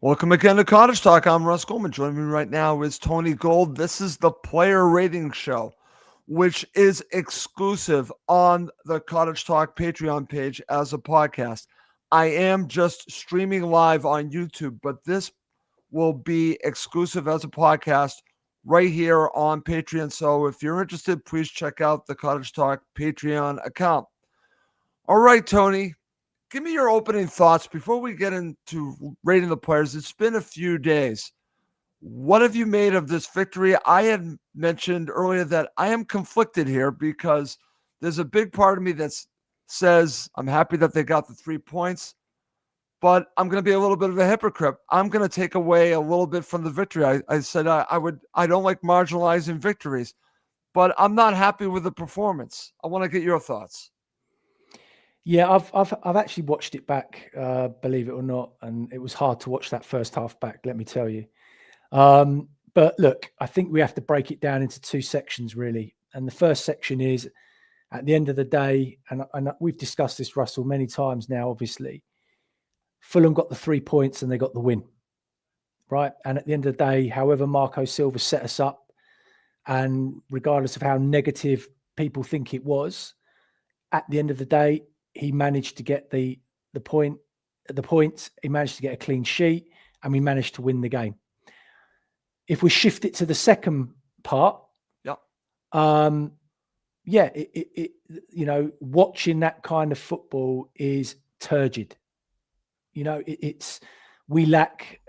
Welcome again to Cottage Talk. I'm Russ Goldman. Joining me right now is Tony Gold. This is the Player Rating Show, which is exclusive on the Cottage Talk Patreon page as a podcast. I am just streaming live on YouTube, but this will be exclusive as a podcast right here on Patreon. So if you're interested, please check out the Cottage Talk Patreon account. All right, Tony. Give me your opening thoughts before we get into rating the players. It's been a few days. What have you made of this victory? I had mentioned earlier that I am conflicted here because there's a big part of me that says I'm happy that they got the 3 points, but I'm going to be a little bit of a hypocrite. I'm going to take away a little bit from the victory. I said I don't like marginalizing victories, but I'm not happy with the performance. I want to get your thoughts. Yeah, I've actually watched it back, believe it or not, and it was hard to watch that first half back, let me tell you. But look, I think we have to break it down into two sections, really. And the first section is, at the end of the day, and we've discussed this, Russell, many times now, obviously, Fulham got the 3 points and they got the win, right? And at the end of the day, however Marco Silva set us up, and regardless of how negative people think it was, at the end of the day, he managed to get the points. He managed to get a clean sheet, and we managed to win the game. If we shift it to the second part, watching that kind of football is turgid. We lack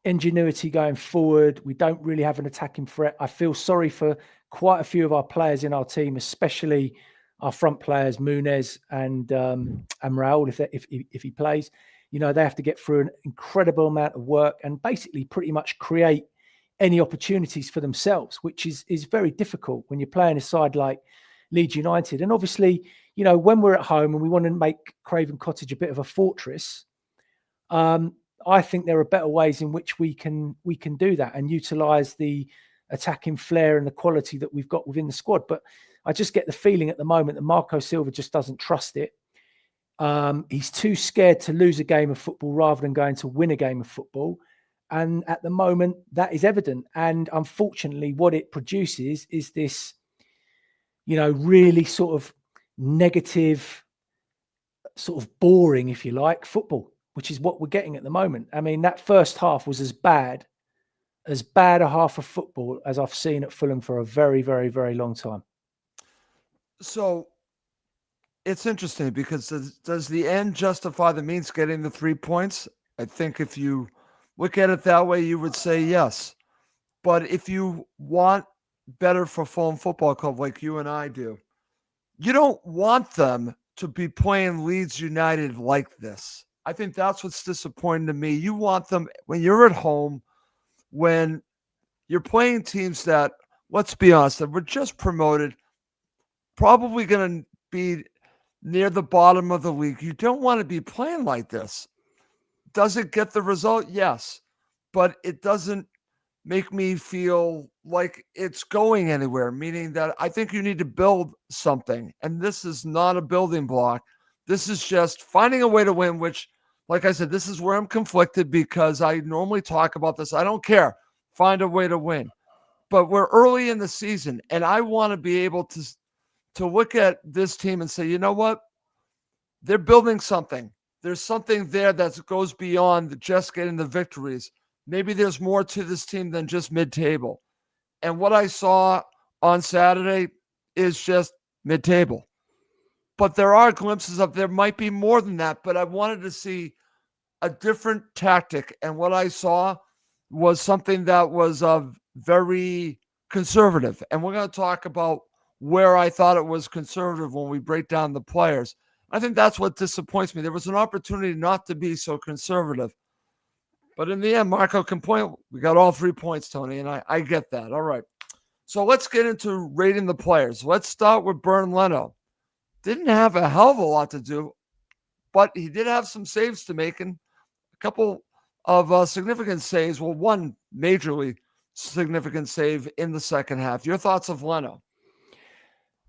ingenuity going forward. We don't really have an attacking threat. I feel sorry for quite a few of our players in our team, especially our front players, Munez and Raul, if he plays. They have to get through an incredible amount of work and basically pretty much create any opportunities for themselves, which is very difficult when you're playing a side like Leeds United. And obviously, when we're at home and we want to make Craven Cottage a bit of a fortress, I think there are better ways in which we can do that and utilise the attacking flair and the quality that we've got within the squad. But I just get the feeling at the moment that Marco Silva just doesn't trust it. He's too scared to lose a game of football rather than going to win a game of football. And at the moment, that is evident. And unfortunately, what it produces is this, really sort of negative, sort of boring, if you like, football, which is what we're getting at the moment. I mean, that first half was as bad a half of football as I've seen at Fulham for a very, very, very long time. So it's interesting because does the end justify the means, getting the 3 points? I think if you look at it that way, you would say yes. But if you want better for Fulham Football Club like you and I do, you don't want them to be playing Leeds United like this. I think that's what's disappointing to me. You want them, when you're at home, when you're playing teams that, let's be honest, that were just promoted, probably going to be near the bottom of the league. You don't want to be playing like this. Does it get the result? Yes. But it doesn't make me feel like it's going anywhere, meaning that I think you need to build something. And this is not a building block. This is just finding a way to win, which, like I said, this is where I'm conflicted because I normally talk about this. I don't care. Find a way to win. But we're early in the season, and I want to be able to look at this team and say, you know what? They're building something. There's something there that goes beyond just getting the victories. Maybe there's more to this team than just mid-table. And what I saw on Saturday is just mid-table. But there are glimpses of there might be more than that. But I wanted to see a different tactic. And what I saw was something that was very conservative. And we're going to talk about where I thought it was conservative when we break down the players. I think that's what disappoints me. There was an opportunity not to be so conservative. But in the end, Marco can point. We got all 3 points, Tony, and I get that. All right. So let's get into rating the players. Let's start with Bernd Leno. Didn't have a hell of a lot to do, but he did have some saves to make, and a couple of significant saves. Well, one majorly significant save in the second half. Your thoughts of Leno?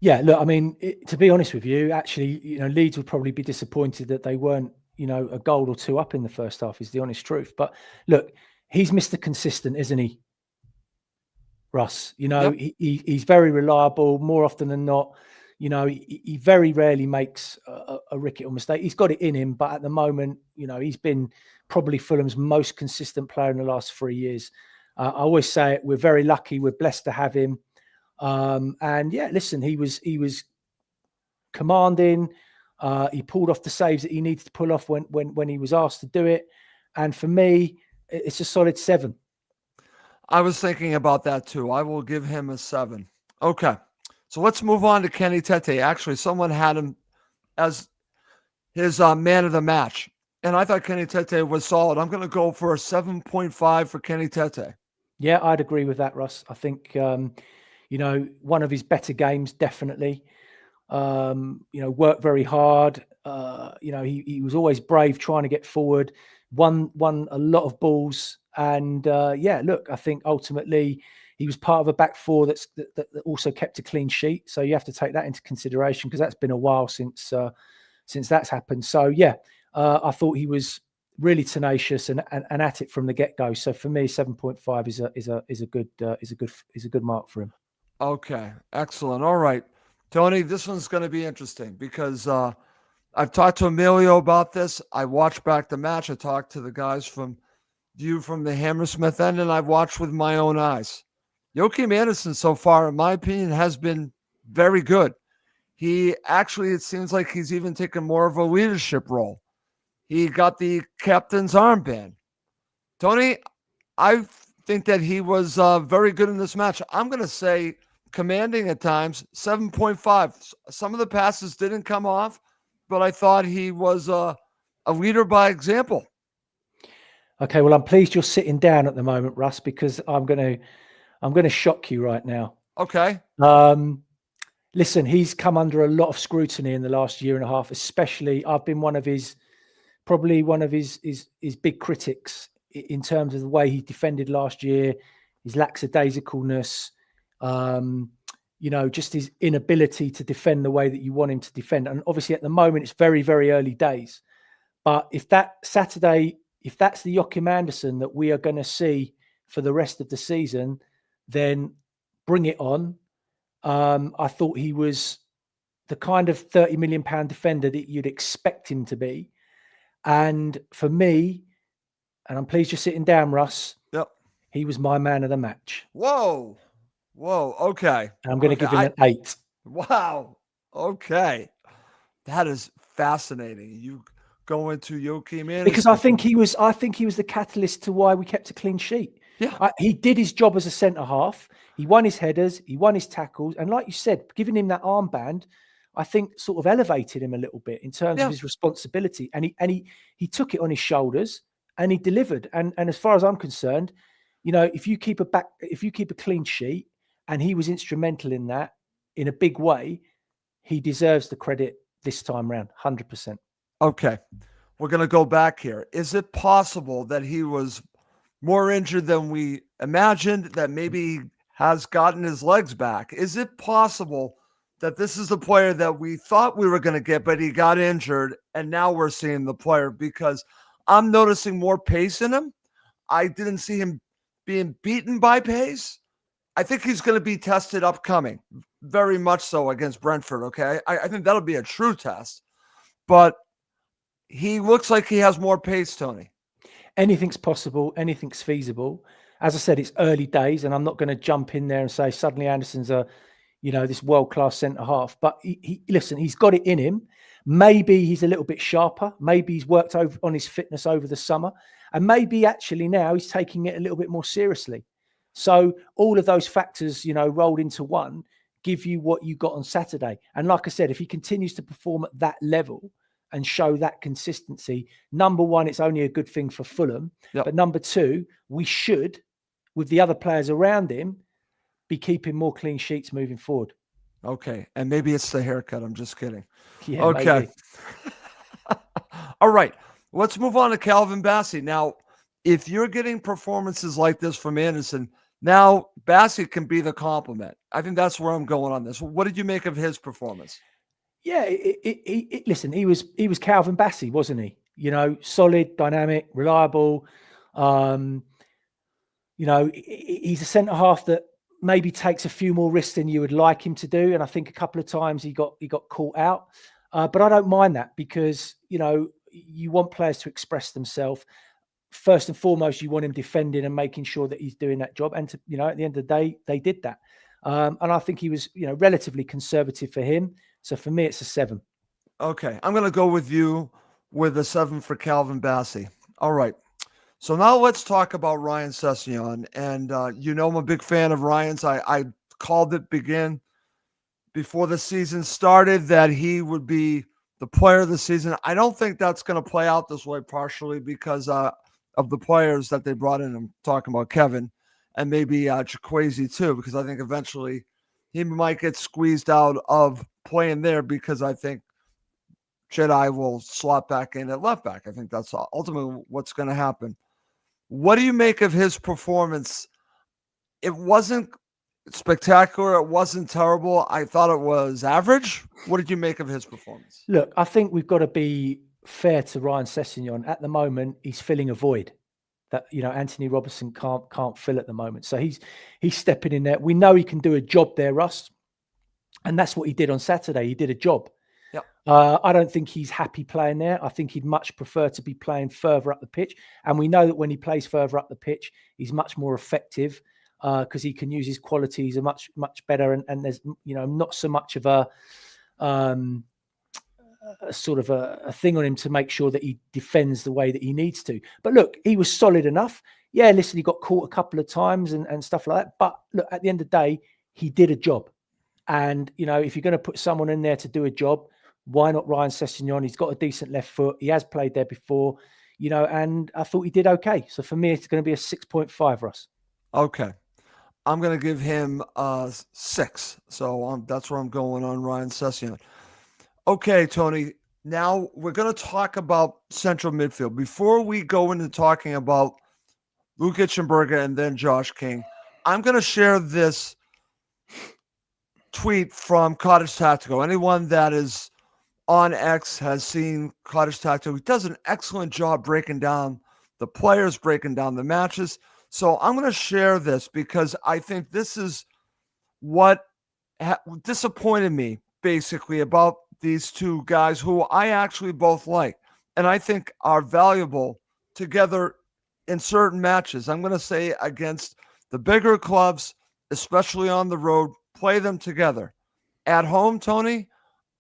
Yeah, look, I mean, to be honest with you, actually, Leeds would probably be disappointed that they weren't a goal or two up in the first half is the honest truth. But look, he's Mr. Consistent, isn't he, Russ? Yep. He's very reliable more often than not. He very rarely makes a ricket or mistake. He's got it in him, but at the moment, he's been probably Fulham's most consistent player in the last 3 years. I always say it, we're very lucky, we're blessed to have him. And yeah, listen, he was commanding. He pulled off the saves that he needed to pull off when he was asked to do it. And for me, it's a solid 7. I was thinking about that too. I will give him a 7. Okay. So let's move on to Kenny Tete. Actually, someone had him as his man of the match. And I thought Kenny Tete was solid. I'm going to go for a 7.5 for Kenny Tete. Yeah, I'd agree with that, Russ. I think, one of his better games, definitely. Worked very hard. He was always brave trying to get forward, won a lot of balls. And look, I think ultimately he was part of a back four that also kept a clean sheet. So you have to take that into consideration because that's been a while since that's happened. So yeah, I thought he was really tenacious and at it from the get go. So for me, 7.5 is a good mark for him. Okay, excellent. All right, Tony, this one's going to be interesting because I've talked to Emilio about this. I watched back the match. I talked to the guys from the Hammersmith end, and I've watched with my own eyes. Joachim Andersen, so far, in my opinion, has been very good. He actually, it seems like he's even taken more of a leadership role. He got the captain's armband. Tony, I think that he was very good in this match. I'm going to say commanding at times, 7.5. Some of the passes didn't come off, but I thought he was a leader by example. Okay, well, I'm pleased you're sitting down at the moment, Russ, because I'm going to shock you right now. Okay. Listen, he's come under a lot of scrutiny in the last year and a half, especially I've been probably one of his big critics in terms of the way he defended last year, his lackadaisicalness, just his inability to defend the way that you want him to defend. And obviously at the moment, it's very, very early days. But if that's the Joachim Andersen that we are going to see for the rest of the season, then bring it on. I thought he was the kind of £30 million defender that you'd expect him to be. And for me, and I'm pleased you're sitting down, Russ. Yep. He was my man of the match. Whoa. Okay. And I'm going to give him an 8. Wow. Okay. That is fascinating. You go into Joachim Andersen. Because I think he was the catalyst to why we kept a clean sheet. Yeah. He did his job as a centre half. He won his headers. He won his tackles. And like you said, giving him that armband, I think sort of elevated him a little bit in terms of his responsibility. And he took it on his shoulders and he delivered. And as far as I'm concerned, if you keep a clean sheet, and he was instrumental in that in a big way, he deserves the credit this time round, 100%. Okay. We're going to go back here. Is it possible that he was more injured than we imagined, that maybe he has gotten his legs back? Is it possible that this is the player that we thought we were going to get, but he got injured, and now we're seeing the player? Because I'm noticing more pace in him. I didn't see him being beaten by pace. I think he's going to be tested upcoming, very much so against Brentford, okay? I think that'll be a true test. But he looks like he has more pace, Tony. Anything's possible. Anything's feasible. As I said, it's early days, and I'm not going to jump in there and say suddenly Anderson's this world-class centre-half. But listen, he's got it in him. Maybe he's a little bit sharper. Maybe he's worked on his fitness over the summer. And maybe actually now he's taking it a little bit more seriously. So all of those factors, rolled into one, give you what you got on Saturday. And like I said, if he continues to perform at that level and show that consistency, number one, it's only a good thing for Fulham. Yep. But number two, we should, with the other players around him, be keeping more clean sheets moving forward. Okay. And maybe it's the haircut. I'm just kidding. Yeah, okay. All right. Let's move on to Calvin Bassey. Now, if you're getting performances like this from Andersen, now Bassey can be the compliment. I think that's where I'm going on this. What did you make of his performance? Yeah, listen, he was Calvin Bassey, wasn't he? solid, dynamic, reliable. He's a centre half that maybe takes a few more risks than you would like him to do. And I think a couple of times he got caught out. But I don't mind that because, you want players to express themselves. First and foremost, you want him defending and making sure that he's doing that job. And, at the end of the day, they did that. And I think he was, relatively conservative for him. So for me, it's a 7. Okay. I'm going to go with you with a 7 for Calvin Bassey. All right. So now let's talk about Ryan Sessegnon. And I'm a big fan of Ryan's. I called it before the season started that he would be the player of the season. I don't think that's going to play out this way, partially because of the players that they brought in. I'm talking about Kevin and maybe Chikwueze too, because I think eventually he might get squeezed out of playing there because I think Jedi will slot back in at left back. I think that's ultimately what's going to happen. What do you make of his performance? It wasn't spectacular. It wasn't terrible. I thought it was average. What did you make of his performance? Look, I think we've got to be fair to Ryan Sessegnon. At the moment, he's filling a void that Anthony Robertson can't fill at the moment. So he's stepping in there. We know he can do a job there, Russ, and that's what he did on Saturday. He did a job. Yep. I don't think he's happy playing there. I think he'd much prefer to be playing further up the pitch. And we know that when he plays further up the pitch, he's much more effective because he can use his qualities a much better. And there's not so much of a sort of a thing on him to make sure that he defends the way that he needs to. But look, he was solid enough. Yeah, listen, he got caught a couple of times and stuff like that. But look, at the end of the day, he did a job. And, if you're going to put someone in there to do a job, why not Ryan Sessegnon? He's got a decent left foot. He has played there before, and I thought he did okay. So for me, it's going to be a 6.5, Russ. Okay. I'm going to give him a 6. So that's where I'm going on Ryan Sessegnon. Okay, Tony. Now we're going to talk about central midfield. Before we go into talking about Lukic and Berger and then Josh King, I'm going to share this tweet from Cottage Tactical. Anyone that is on X has seen Cottage Tactical. He does an excellent job breaking down the players, breaking down the matches. So I'm going to share this because I think this is what disappointed me basically about these two guys who I actually both like and I think are valuable together in certain matches. I'm going to say against the bigger clubs, especially on the road, play them together. At home, Tony,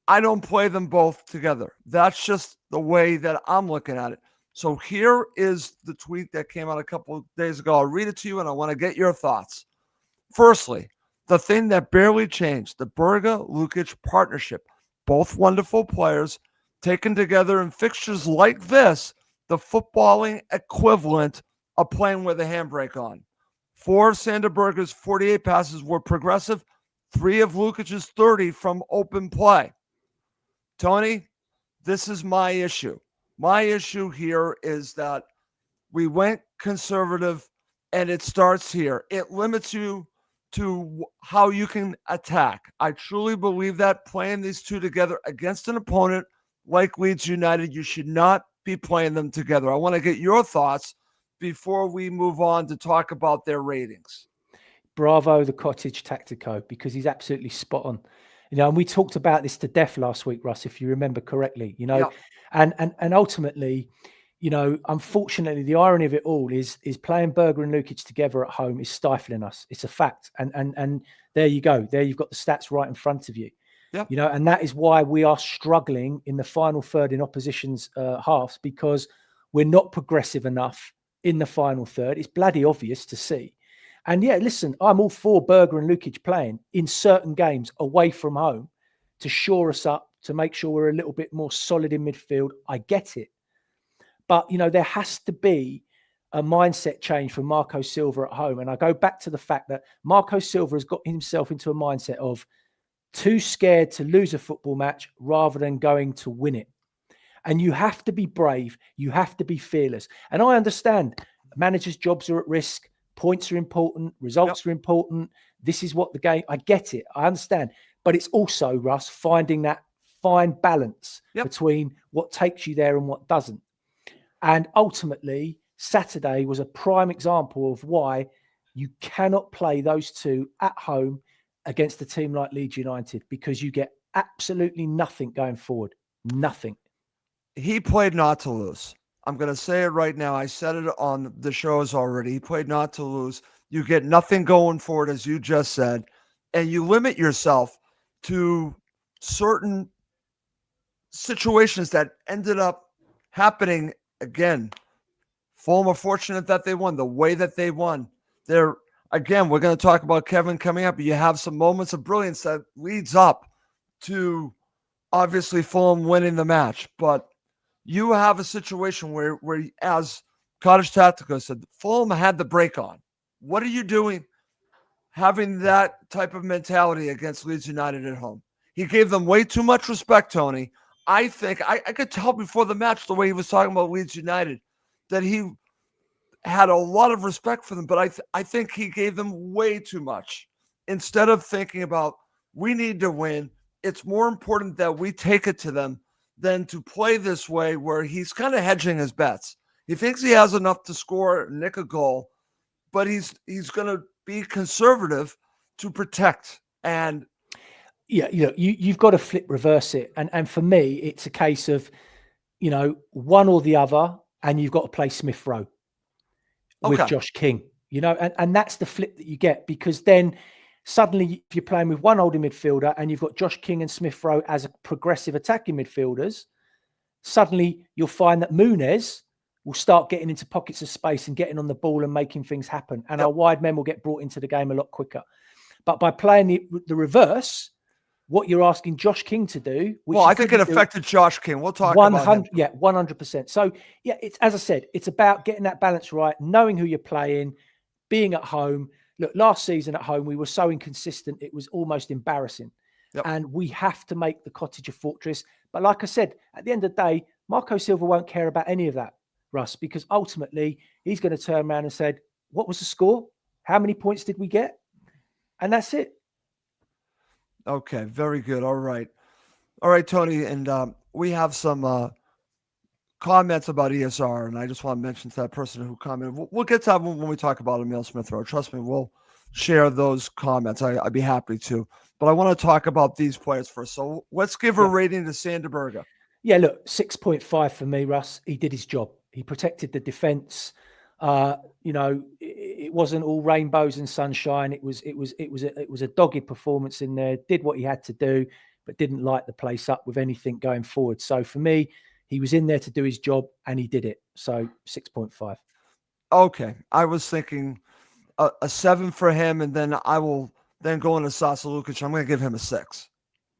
I don't play them both together. That's just the way that I'm looking at it. So here is the tweet that came out a couple of days ago. I'll read it to you and I want to get your thoughts. Firstly, the thing that barely changed, the Berger-Lukic partnership. Both wonderful players taken together in fixtures like this, the footballing equivalent of playing with a handbrake on. 4 of Sander Berger's 48 passes were progressive, 3 of Lukic's 30 from open play. Tony, this is my issue. My issue here is that we went conservative and it starts here. It limits you to how you can attack. I truly believe that playing these two together against an opponent like Leeds United, you should not be playing them together. I want to get your thoughts before we move on to talk about their ratings. Bravo, the Cottage Tactico, because he's absolutely spot on. And we talked about this to death last week, Russ, if you remember correctly, Yeah. and ultimately, unfortunately, the irony of it all is playing Berger and Lukic together at home is stifling us. It's a fact. And there you go. There you've got the stats right in front of you. Yep. And that is why we are struggling in the final third in opposition's halves, because we're not progressive enough in the final third. It's bloody obvious to see. And yeah, listen, I'm all for Berger and Lukic playing in certain games away from home to shore us up, to make sure we're a little bit more solid in midfield. I get it. But, there has to be a mindset change for Marco Silva at home. And I go back to the fact that Marco Silva has got himself into a mindset of too scared to lose a football match rather than going to win it. And you have to be brave. You have to be fearless. And I understand managers' jobs are at risk. Points are important. Results are important. This is what the game, I get it. I understand. But it's also, Russ, finding that fine balance between what takes you there and what doesn't. And ultimately, Saturday was a prime example of why you cannot play those two at home against a team like Leeds United, because you get absolutely nothing going forward. Nothing. He played not to lose. I'm going to say it right now. I said it on the shows already. He played not to lose. You get nothing going forward, as you just said, and you limit yourself to certain situations that ended up happening again. Fulham are fortunate that they won the way that they won. They're again, we're going to talk about Kevin coming up, but you have some moments of brilliance that leads up to obviously Fulham winning the match. But you have a situation where as Cottage Tactical said, Fulham had the break on. What are you doing having that type of mentality against Leeds United at home? He gave them way too much respect, Tony. I think I could tell before the match the way he was talking about Leeds United that he had a lot of respect for them, but I think he gave them way too much. Instead of thinking about we need to win, it's more important that we take it to them than to play this way where he's kind of hedging his bets. He thinks he has enough to score, nick a goal, but he's going to be conservative to protect. And yeah, you've got to reverse it. And for me, it's a case of, one or the other, and you've got to play Smith Rowe with Josh King, and that's the flip that you get, because then suddenly if you're playing with one holding midfielder and you've got Josh King and Smith Rowe as a progressive attacking midfielders, suddenly you'll find that Muniz will start getting into pockets of space and getting on the ball and making things happen. And our wide men will get brought into the game a lot quicker. But by playing the reverse, what you're asking Josh King to do, I think it affected Josh King. We'll talk about him. Yeah, 100%. So, yeah, it's, as I said, it's about getting that balance right, knowing who you're playing, being at home. Look, last season at home, we were so inconsistent, it was almost embarrassing. Yep. And we have to make the Cottage a fortress. But like I said, at the end of the day, Marco Silva won't care about any of that, Russ, because ultimately he's going to turn around and say, what was the score? How many points did we get? And that's it. Okay, very good. All right, Tony. And we have some comments about ESR, and I just want to mention to that person who commented. We'll get to that when we talk about Emil Smith Rowe. Trust me, we'll share those comments. I'd be happy to. But I want to talk about these players first. So let's give a rating to Sanderberga. Yeah, look, 6.5 for me, Russ. He did his job. He protected the defense. It wasn't all rainbows and sunshine. It was a dogged performance in there. Did what he had to do, but didn't light the place up with anything going forward. So for me, he was in there to do his job, and he did it. So 6.5. Okay, I was thinking a 7 for him, and then I will then go into Sasa Lukic. I'm going to give him a 6.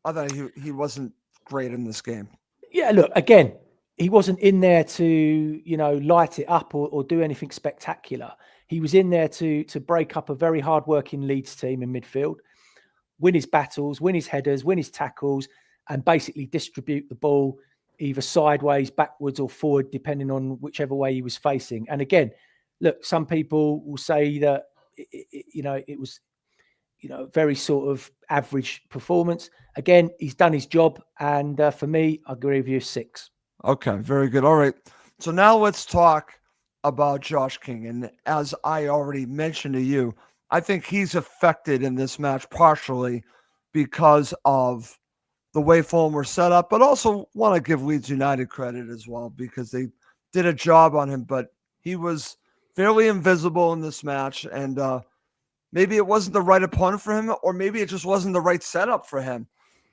I thought he wasn't great in this game. Yeah, look, again, he wasn't in there to, light it up or do anything spectacular. He was in there to break up a very hard-working Leeds team in midfield, win his battles, win his headers, win his tackles, and basically distribute the ball either sideways, backwards, or forward, depending on whichever way he was facing. And again, look, some people will say that, it was, very sort of average performance. Again, he's done his job. And for me, I agree with you, 6. Okay, very good. All right. So now let's talk about Josh King. And as I already mentioned to you, I think he's affected in this match partially because of the way Fulham were set up, but also want to give Leeds United credit as well because they did a job on him, but he was fairly invisible in this match. And maybe it wasn't the right opponent for him, or maybe it just wasn't the right setup for him,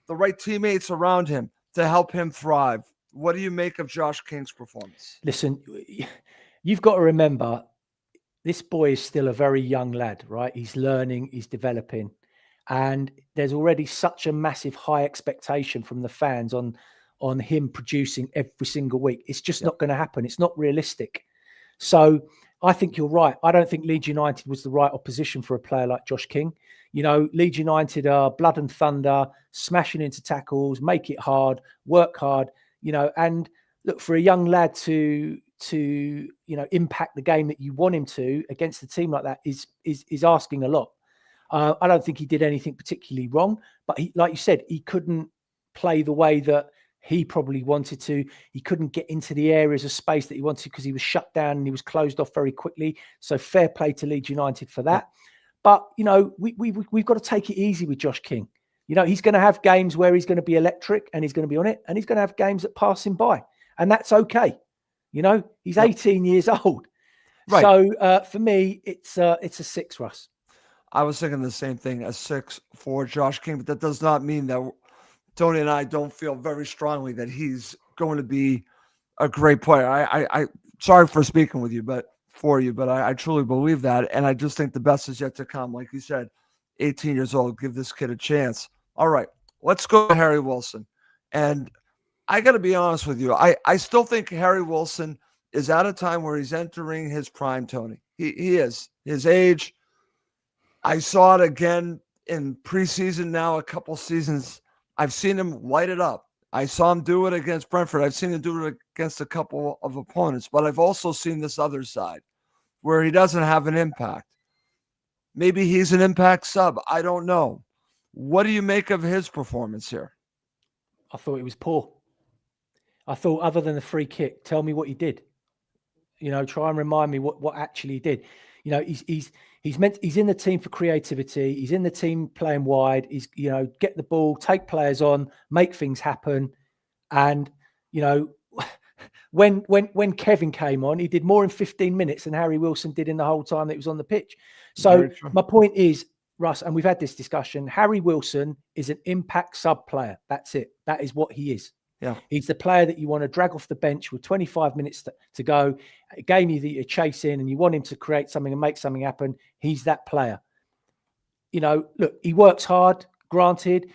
the right teammates around him to help him thrive. What do you make of Josh King's performance? Listen, you've got to remember, this boy is still a very young lad, right? He's learning, he's developing. And there's already such a massive high expectation from the fans on him producing every single week. It's just not going to happen. It's not realistic. So I think you're right. I don't think Leeds United was the right opposition for a player like Josh King. Leeds United are blood and thunder, smashing into tackles, make it hard, work hard, and look, for a young lad to impact the game that you want him to against a team like that is asking a lot. I don't think he did anything particularly wrong, but he, like you said, he couldn't play the way that He probably wanted to. He couldn't get into the areas of space that he wanted because he was shut down and he was closed off very quickly. So fair play to Leeds United for that. But, we've got to take it easy with Josh King. He's going to have games where he's going to be electric and he's going to be on it. And he's going to have games that pass him by. And that's okay. He's 18 years old. Right. So for me, it's a 6, Russ. I was thinking the same thing, a 6 for Josh King, but that does not mean that Tony and I don't feel very strongly that he's going to be a great player. I sorry for speaking with you, but I truly believe that. And I just think the best is yet to come. Like you said, 18 years old, give this kid a chance. All right, let's go to Harry Wilson. And I got to be honest with you. I still think Harry Wilson is at a time where he's entering his prime, Tony. He is. His age, I saw it again in preseason now, a couple seasons. I've seen him light it up. I saw him do it against Brentford. I've seen him do it against a couple of opponents, but I've also seen this other side where he doesn't have an impact. Maybe he's an impact sub. I don't know. What do you make of his performance here? I thought it was poor. I thought, other than the free kick, tell me what he did. Try and remind me what actually he did. He's in the team for creativity. He's in the team playing wide. He's, get the ball, take players on, make things happen. And, when Kevin came on, he did more in 15 minutes than Harry Wilson did in the whole time that he was on the pitch. So my point is, Russ, and we've had this discussion, Harry Wilson is an impact sub player. That's it. That is what he is. Yeah, he's the player that you want to drag off the bench with 25 minutes to go, a game you chase in, and you want him to create something and make something happen. He's that player. Look, he works hard. Granted,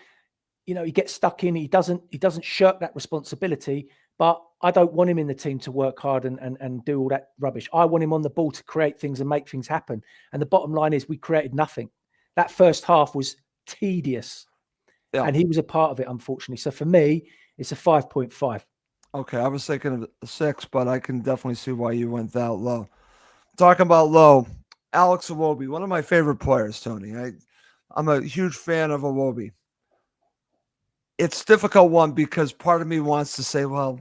he gets stuck in. He doesn't shirk that responsibility. But I don't want him in the team to work hard and do all that rubbish. I want him on the ball to create things and make things happen. And the bottom line is, we created nothing. That first half was tedious, and he was a part of it, unfortunately. So for me, it's a 5.5. Okay, I was thinking of a 6, but I can definitely see why you went that low. Talking about low, Alex Iwobi, one of my favorite players, Tony. I'm a huge fan of Iwobi. It's a difficult one because part of me wants to say, well,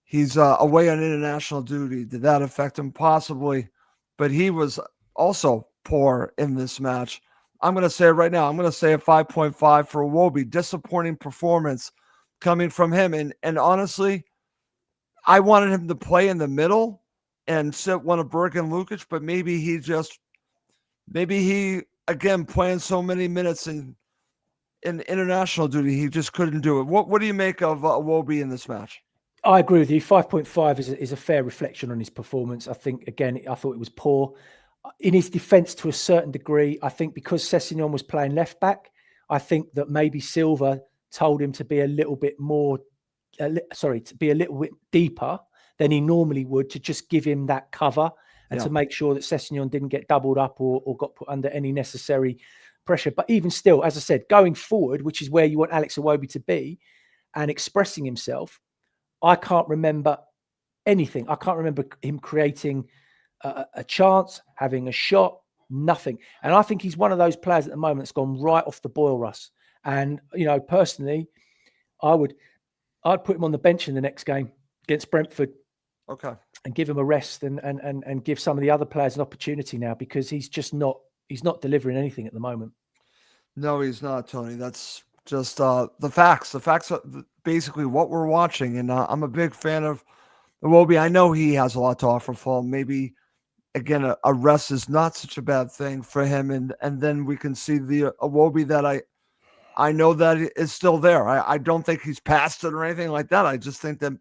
he's away on international duty. Did that affect him? Possibly. But he was also poor in this match. I'm going to say it right now. I'm going to say a 5.5 for Iwobi. Disappointing performance coming from him. And honestly, I wanted him to play in the middle and sit one of Berg and Lukic, but maybe he again, playing so many minutes in international duty, he just couldn't do it. What do you make of Iwobi in this match? I agree with you. 5.5 is a fair reflection on his performance. I think, again, I thought it was poor. In his defence, to a certain degree, I think because Sessegnon was playing left back, I think that maybe Silva told him to be a little bit deeper than he normally would, to just give him that cover and to make sure that Sessegnon didn't get doubled up or got put under any necessary pressure. But even still, as I said, going forward, which is where you want Alex Iwobi to be and expressing himself, I can't remember anything. I can't remember him creating a chance, having a shot, nothing. And I think he's one of those players at the moment that's gone right off the boil, Russ. And, personally, I'd put him on the bench in the next game against Brentford. Okay. And give him a rest and give some of the other players an opportunity now, because he's not delivering anything at the moment. No, he's not, Tony. That's just the facts. The facts are basically what we're watching. And I'm a big fan of Iwobi. I know he has a lot to offer Fulham. Maybe, again, a rest is not such a bad thing for him. And then we can see the Iwobi that I know that is still there. I don't think he's past it or anything like that. I just think that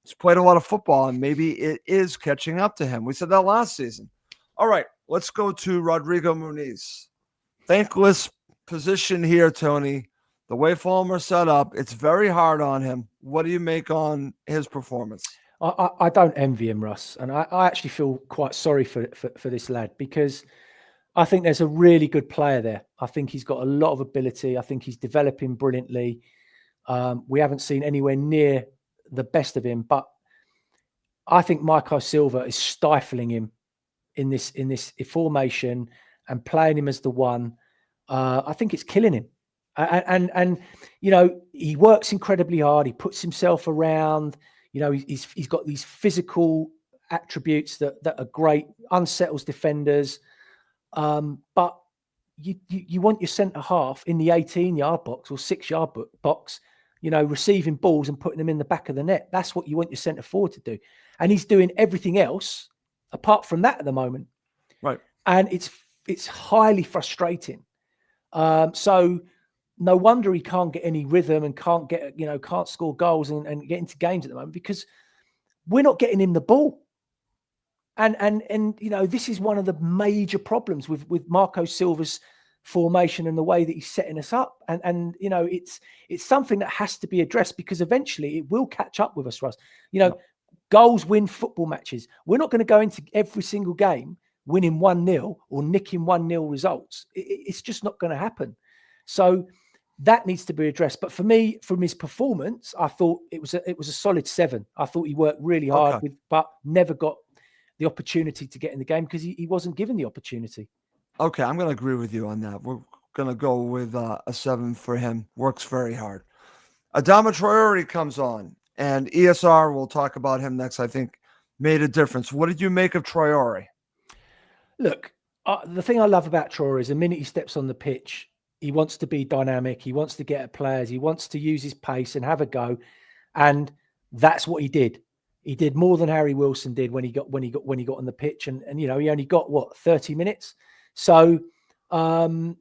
he's played a lot of football, and maybe it is catching up to him. We said that last season. All right, let's go to Rodrigo Muniz. Thankless position here, Tony. The way Fulham are set up, it's very hard on him. What do you make on his performance? I don't envy him, Russ. And I actually feel quite sorry for this lad, because I think there's a really good player there. I think he's got a lot of ability. I think he's developing brilliantly. We haven't seen anywhere near the best of him, but I think Marco Silva is stifling him in this formation and playing him as the one. I think it's killing him. And you know, he works incredibly hard. He puts himself around. You know, he's got these physical attributes that are great, unsettles defenders. But you want your centre half in the 18-yard box or 6-yard box, you know, receiving balls and putting them in the back of the net. That's what you want your centre forward to do. And he's doing everything else apart from that at the moment. Right. And it's highly frustrating. So no wonder he can't get any rhythm and can't score goals and get into games at the moment, because we're not getting him the ball. And you know, this is one of the major problems with Marco Silva's formation and the way that he's setting us up. And you know, it's something that has to be addressed, because eventually it will catch up with us, Russ. You know, goals win football matches. We're not going to go into every single game winning 1-0 or nicking 1-0 results. It's just not going to happen. So that needs to be addressed. But for me, from his performance, I thought it was a solid 7. I thought he worked really hard but never got the opportunity to get in the game because he wasn't given the opportunity. Okay, I'm going to agree with you on that. We're going to go with a 7 for him. Works very hard. Adama Traore comes on, and ESR, we'll talk about him next, I think, made a difference. What did you make of Traore? Look, the thing I love about Traore is the minute he steps on the pitch, he wants to be dynamic. He wants to get at players. He wants to use his pace and have a go. And that's what he did. He did more than Harry Wilson did when he got on the pitch, and you know, he only got 30 minutes. So, look,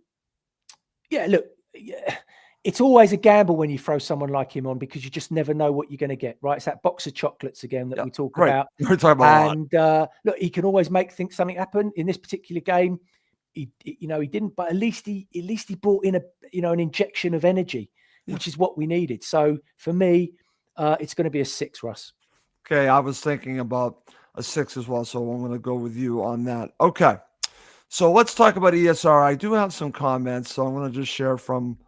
it's always a gamble when you throw someone like him on, because you just never know what you're going to get. Right? It's that box of chocolates again that we talk about. We're talking about and look, he can always make something happen. In this particular game, he didn't, but at least he brought in an injection of energy, which is what we needed. So for me, it's going to be a 6, Russ. Okay, I was thinking about a 6 as well, so I'm going to go with you on that. Okay, so let's talk about ESR. I do have some comments, so I'm going to just share from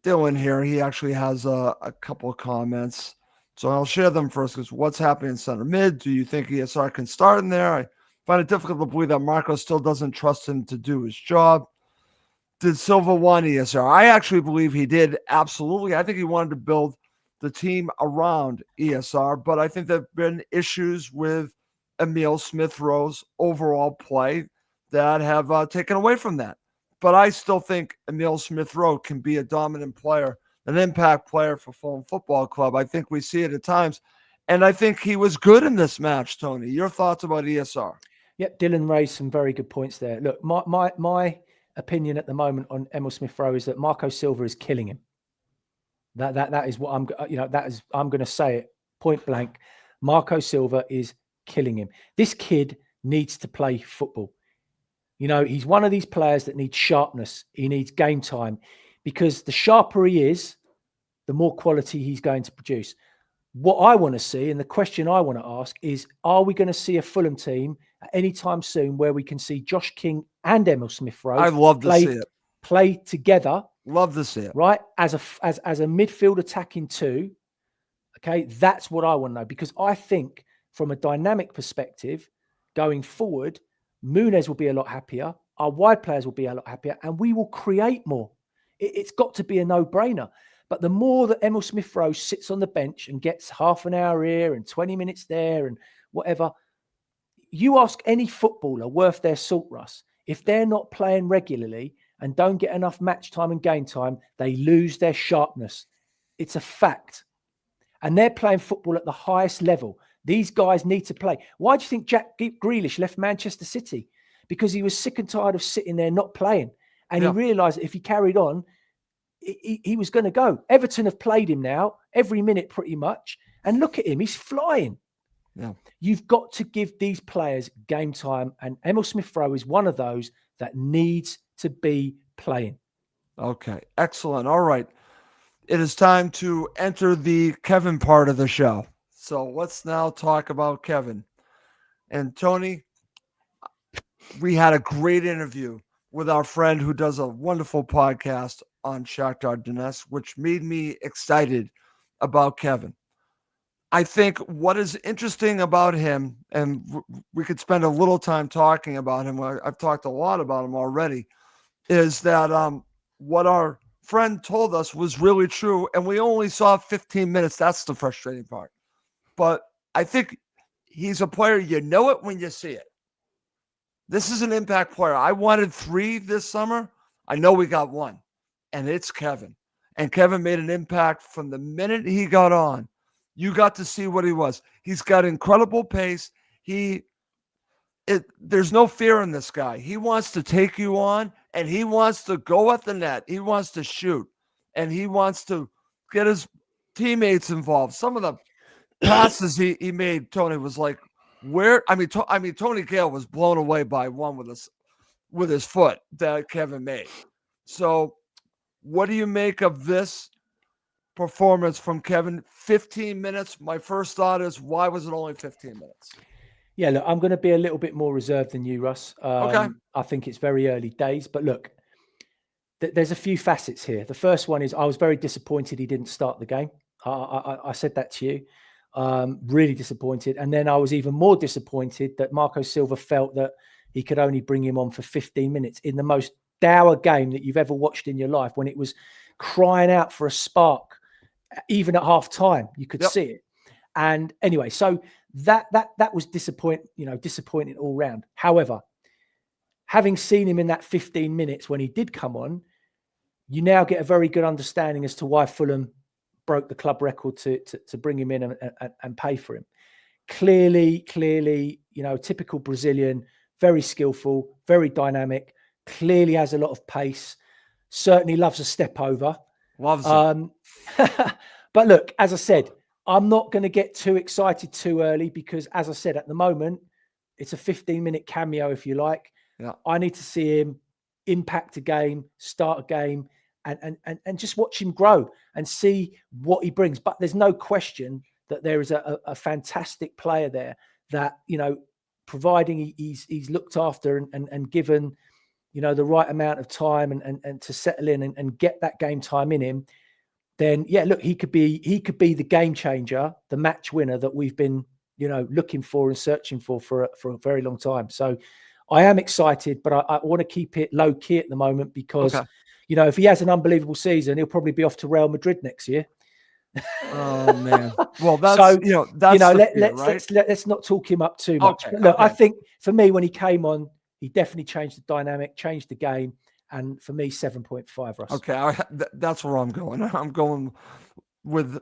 Dylan here. He actually has a couple of comments, so I'll share them first. Because what's happening in center mid? Do you think ESR can start in there? I find it difficult to believe that Marco still doesn't trust him to do his job. Did Silva want ESR? I actually believe he did, absolutely. I think he wanted to build the team around ESR, but I think there have been issues with Emile Smith-Rowe's overall play that have taken away from that. But I still think Emile Smith-Rowe can be a dominant player, an impact player for Fulham Football Club. I think we see it at times. And I think he was good in this match, Tony. Your thoughts about ESR? Yep, Dylan raised some very good points there. Look, my opinion at the moment on Emile Smith-Rowe is that Marco Silva is killing him. That is what I'm going to say it point blank. Marco Silva is killing him. This kid needs to play football. You know, he's one of these players that needs sharpness. He needs game time, because the sharper he is, the more quality he's going to produce. What I want to see, and the question I want to ask is, are we going to see a Fulham team at any time soon where we can see Josh King and Emile Smith-Rowe I'd love to see it. Play together? Love to see it. Right? As a midfield attacking 2. Okay, that's what I want to know, because I think from a dynamic perspective, going forward, Muniz will be a lot happier. Our wide players will be a lot happier, and we will create more. It's got to be a no-brainer. But the more that Emile Smith-Rowe sits on the bench and gets half an hour here and 20 minutes there and whatever, you ask any footballer worth their salt, Russ, if they're not playing regularly and don't get enough match time and game time, they lose their sharpness. It's a fact. And they're playing football at the highest level. These guys need to play. Why do you think Jack Grealish left Manchester City? Because he was sick and tired of sitting there not playing. And he realised that if he carried on, he was going to go. Everton have played him now every minute pretty much. And look at him. He's flying. Yeah. You've got to give these players game time. And Emile Smith-Rowe is one of those that needs to be playing. Okay, excellent. All right. It is time to enter the Kevin part of the show. So let's now talk about Kevin. And Tony, we had a great interview with our friend who does a wonderful podcast on Shakhtar Donetsk, which made me excited about Kevin. I think what is interesting about him, and we could spend a little time talking about him, I've talked a lot about him already, is that what our friend told us was really true, and we only saw 15 minutes. That's the frustrating part. But I think he's a player, you know it when you see it. This is an impact player. I wanted 3 this summer. I know we got 1, and it's Kevin. And Kevin made an impact from the minute he got on. You got to see what he was. He's got incredible pace. There's no fear in this guy. He wants to take you on, and he wants to go at the net. He wants to shoot, and he wants to get his teammates involved. Some of the passes he made, Tony, was like, where? I mean, Tony Gale was blown away by one with his foot that Kevin made. So, what do you make of this performance from Kevin? 15 minutes. My first thought is, why was it only 15 minutes? Yeah, look, I'm going to be a little bit more reserved than you, Russ. Okay. I think it's very early days, but look, there's a few facets here. The first one is I was very disappointed he didn't start the game. I said that to you. Really disappointed. And then I was even more disappointed that Marco Silva felt that he could only bring him on for 15 minutes in the most dour game that you've ever watched in your life, when it was crying out for a spark. Even at half time, you could see it. And anyway, so that was disappointing all round. However, having seen him in that 15 minutes when he did come on, you now get a very good understanding as to why Fulham broke the club record to bring him in and pay for him. Clearly, typical Brazilian, very skillful, very dynamic, clearly has a lot of pace, certainly loves a step over. Loves it. But look, as I said, I'm not going to get too excited too early because, as I said, at the moment, it's a 15-minute cameo, if you like. Yeah. I need to see him impact a game, start a game, and just watch him grow and see what he brings. But there's no question that there is a fantastic player there that, providing he's looked after and given, the right amount of time and to settle in and get that game time in him, then look, he could be the game changer, the match winner that we've been, looking for and searching for a very long time. So I am excited, but I want to keep it low key at the moment because, if he has an unbelievable season, he'll probably be off to Real Madrid next year. Oh man! Well, that's let's not talk him up too much. Okay, but look, I think for me, when he came on, he definitely changed the dynamic, changed the game, and for me, 7.5. Russ. Okay, that's where I'm going. I'm going with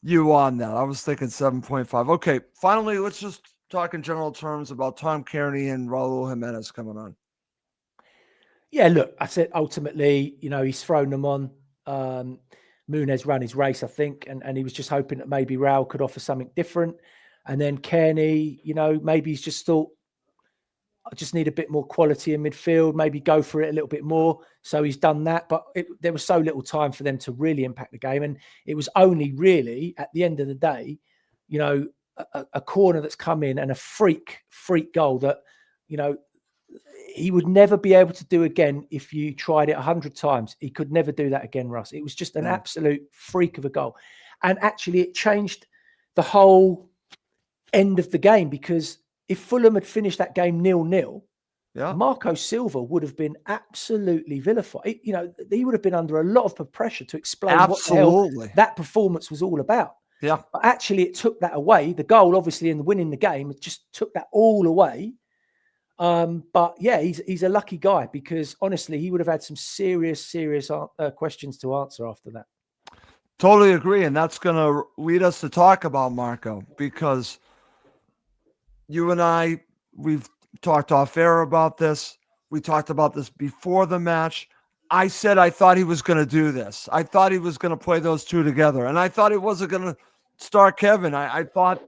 you on that. I was thinking 7.5. Okay, finally, let's just talk in general terms about Tom Kearney and Raul Jimenez coming on. Yeah, look, I said ultimately, he's thrown them on. Muniz ran his race, I think, and he was just hoping that maybe Raul could offer something different. And then Kearney, maybe he's just thought, I just need a bit more quality in midfield, maybe go for it a little bit more. So he's done that, but there was so little time for them to really impact the game. And it was only really at the end of the day, a corner that's come in and a freak goal that, he would never be able to do again if you tried it 100 times. He could never do that again, Russ. It was just an absolute freak of a goal. And actually it changed the whole end of the game, because if Fulham had finished that game 0-0, Marco Silva would have been absolutely vilified. He would have been under a lot of pressure to explain what the hell that performance was all about. Yeah. But actually it took that away. The goal, obviously, in winning the game, it just took that all away. But yeah, he's a lucky guy, because honestly, he would have had some serious questions to answer after that. Totally agree. And that's going to lead us to talk about Marco, because you and I, we've talked off air about this. We talked about this before the match. I said I thought he was going to do this. I thought he was going to play those two together. And I thought he wasn't going to start Kevin. I thought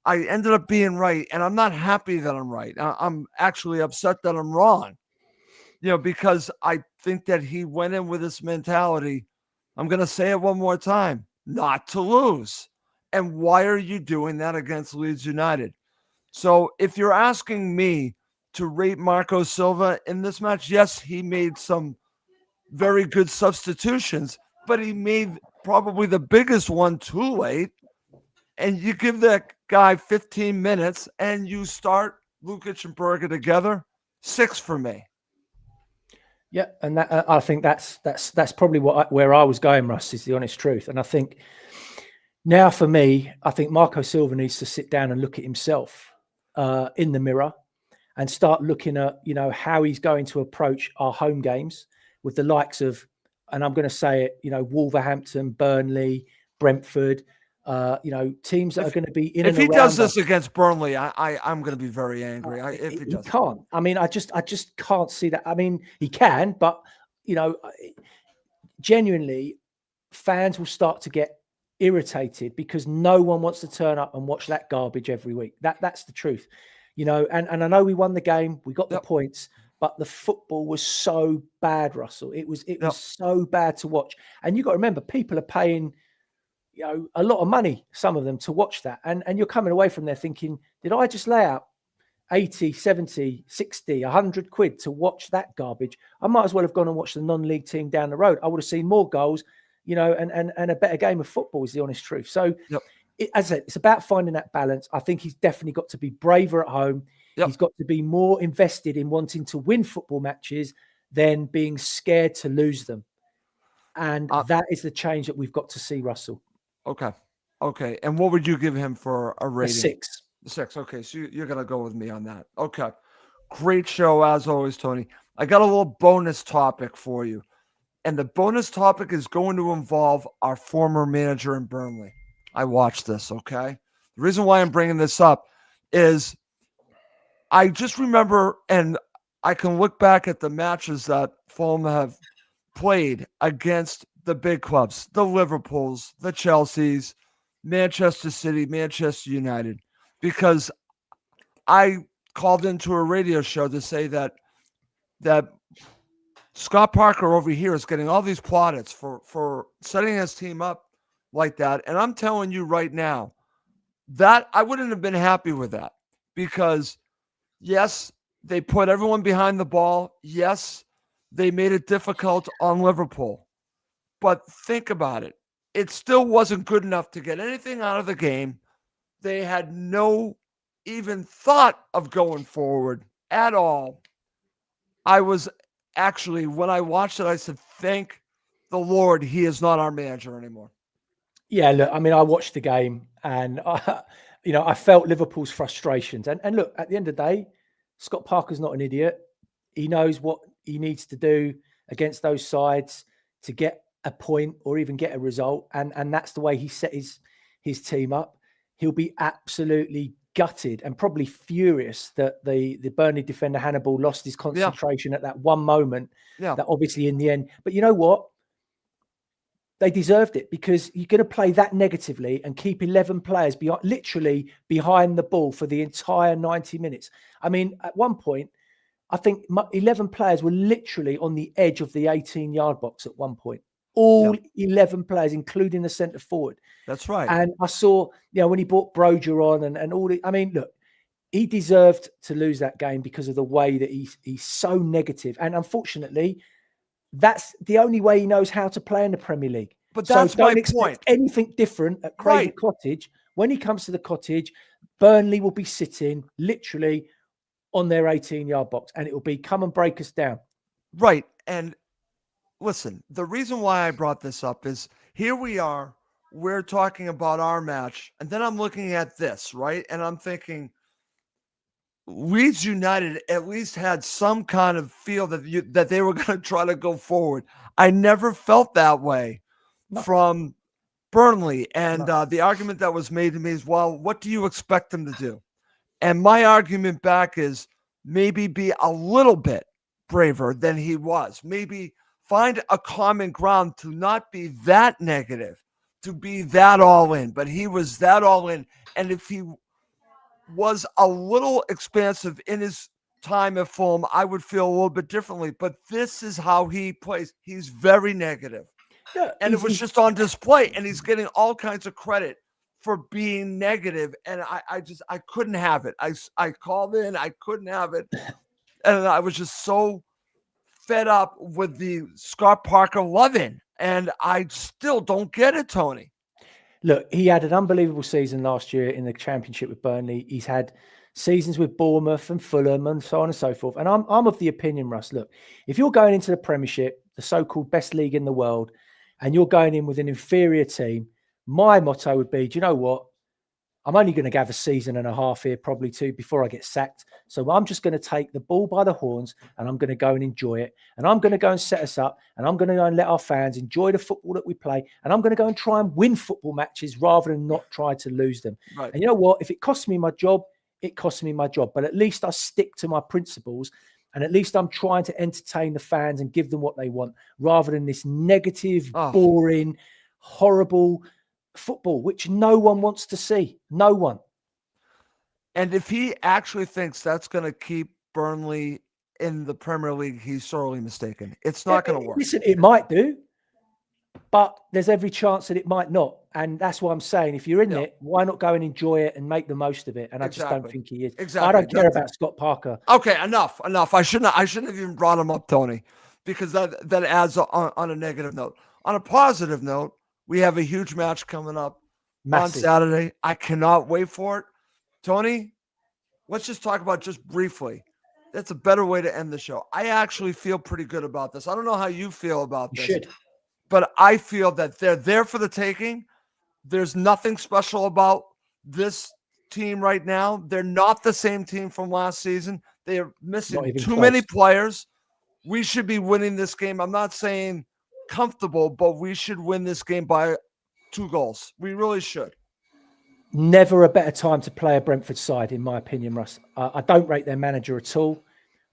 I ended up being right. And I'm not happy that I'm right. I'm actually upset that I'm wrong. Because I think that he went in with this mentality. I'm going to say it one more time, not to lose. And why are you doing that against Leeds United? So if you're asking me to rate Marco Silva in this match, yes, he made some very good substitutions, but he made probably the biggest one too late. And you give that guy 15 minutes and you start Lukic and Berger together, 6 for me. Yeah, and that I think that's probably where I was going, Russ, is the honest truth. And I think now for me, I think Marco Silva needs to sit down and look at himself in the mirror and start looking at, how he's going to approach our home games with the likes of, and I'm going to say it, Wolverhampton, Burnley, Brentford, teams that are going to be in If and he does around this us. against Burnley, I'm going to be very angry. If he He does, can't. I mean, I just can't see that. I mean, he can, but genuinely, fans will start to get irritated because no one wants to turn up and watch that garbage every week. That's the truth, And I know we won the game, we got the points, but the football was so bad, Russell. It was so bad to watch. And you got to remember, people are paying, a lot of money, some of them, to watch that. And you're coming away from there thinking, did I just lay out 80, 70, 60, 100 quid to watch that garbage? I might as well have gone and watched the non-league team down the road. I would have seen more goals, and a better game of football, is the honest truth. So, as I said, it's about finding that balance. I think he's definitely got to be braver at home. He's got to be more invested in wanting to win football matches than being scared to lose them. And that is the change that we've got to see, Russell. Okay. And what would you give him for a rating? A 6. 6. Okay, so you're going to go with me on that. Okay. Great show, as always, Tony. I got a little bonus topic for you. And the bonus topic is going to involve our former manager in Burnley. I watched this, okay? The reason why I'm bringing this up is I just remember, and I can look back at the matches that Fulham have played against the big clubs, the Liverpools, the Chelseas, Manchester City, Manchester United, because I called into a radio show to say that Scott Parker over here is getting all these plaudits for setting his team up like that. And I'm telling you right now that I wouldn't have been happy with that, because yes, they put everyone behind the ball. Yes, they made it difficult on Liverpool. But think about it. It still wasn't good enough to get anything out of the game. They had no even thought of going forward at all. I was actually, when I watched it, I said, thank the Lord he is not our manager anymore. Yeah, look, I mean, I watched the game and, I felt Liverpool's frustrations. And look, at the end of the day, Scott Parker's not an idiot. He knows what he needs to do against those sides to get a point or even get a result. And that's the way he set his team up. He'll be absolutely gutted and probably furious that the Burnley defender Hannibal lost his concentration at that one moment. That obviously in the end. But you know what? They deserved it, because you're going to play that negatively and keep 11 players literally behind the ball for the entire 90 minutes. I mean, at one point, I think 11 players were literally on the edge of the 18-yard box at one point. All 11 players, including the centre forward. That's right. And I saw, when he brought Broja on and all the, I mean, look, he deserved to lose that game because of the way that he's so negative. And unfortunately, that's the only way he knows how to play in the Premier League. But that's so don't my expect point. anything different at Craven Cottage. When he comes to the Cottage, Burnley will be sitting literally on their 18-yard box, and it will be, come and break us down. Right. And listen, the reason why I brought this up is here we are, we're talking about our match, and then I'm looking at this, right? And I'm thinking, Leeds United at least had some kind of feel that they were going to try to go forward. I never felt that way from Burnley. And the argument that was made to me is, well, what do you expect them to do? And my argument back is maybe be a little bit braver than he was. Maybe find a common ground to not be that negative, to be that all in. But he was that all in. And if he was a little expansive in his time at Fulham, I would feel a little bit differently. But this is how he plays. He's very negative. Yeah, and it was just on display. And he's getting all kinds of credit for being negative. And I couldn't have it. I called in. I couldn't have it. And I was just so fed up with the Scott Parker loving. And I still don't get it, Tony. Look, he had an unbelievable season last year in the Championship with Burnley. He's had seasons with Bournemouth and Fulham and so on and so forth. And I'm of the opinion, Russ, look, if you're going into the Premiership, the so-called best league in the world, and you're going in with an inferior team, my motto would be, do you know what? I'm only going to have a season and a half here, probably two, before I get sacked. So I'm just going to take the ball by the horns and I'm going to go and enjoy it. And I'm going to go and set us up and I'm going to go and let our fans enjoy the football that we play. And I'm going to go and try and win football matches rather than not try to lose them. Right. And you know what? If it costs me my job, it costs me my job. But at least I stick to my principles. And at least I'm trying to entertain the fans and give them what they want rather than this negative, boring, horrible football, which no one wants to see. No one. And if he actually thinks that's going to keep Burnley in the Premier League, he's sorely mistaken. It's not going to work. Listen, it might do, but there's every chance that it might not. And that's what I'm saying. If you're in it, why not go and enjoy it and make the most of it? And I just don't think he is. Exactly. I don't care about Scott Parker. Okay, enough. I shouldn't have even brought him up, Tony, because that adds on a negative note. On a positive note, we have a huge match coming up on Saturday. I cannot wait for it. Tony, let's just talk about just briefly. That's a better way to end the show. I actually feel pretty good about this. I don't know how you feel about this. You should. But I feel that they're there for the taking. There's nothing special about this team right now. They're not the same team from last season. They are missing too many players. We should be winning this game. I'm not saying comfortable, but we should win this game by 2 goals. We really should. Never a better time to play a Brentford side, in my opinion, Russ. I don't rate their manager at all.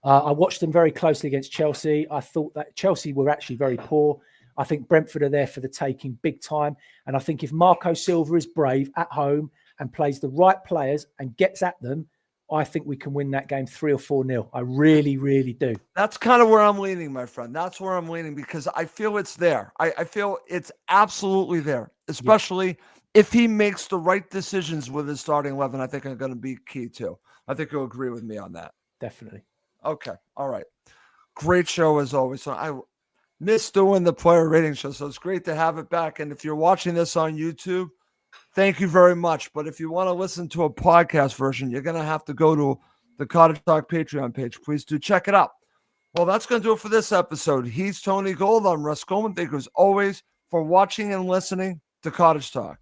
I watched them very closely against Chelsea. I thought that Chelsea were actually very poor. I think Brentford are there for the taking big time. And I think if Marco Silva is brave at home and plays the right players and gets at them, I think we can win that game 3 or 4-0. I really, really do. That's kind of where I'm leaning, my friend. That's where I'm leaning because I feel it's there. I feel it's absolutely there, especially if he makes the right decisions with his starting 11. I think are going to be key too. I think you'll agree with me on that. Definitely. Okay. All right. Great show as always. So I miss doing the player rating show, so it's great to have it back. And if you're watching this on YouTube, thank you very much. But if you want to listen to a podcast version, you're going to have to go to the Cottage Talk Patreon page. Please do check it out. Well, that's going to do it for this episode. He's Tony Gold. I'm Russ Coleman. Thank you as always for watching and listening to Cottage Talk.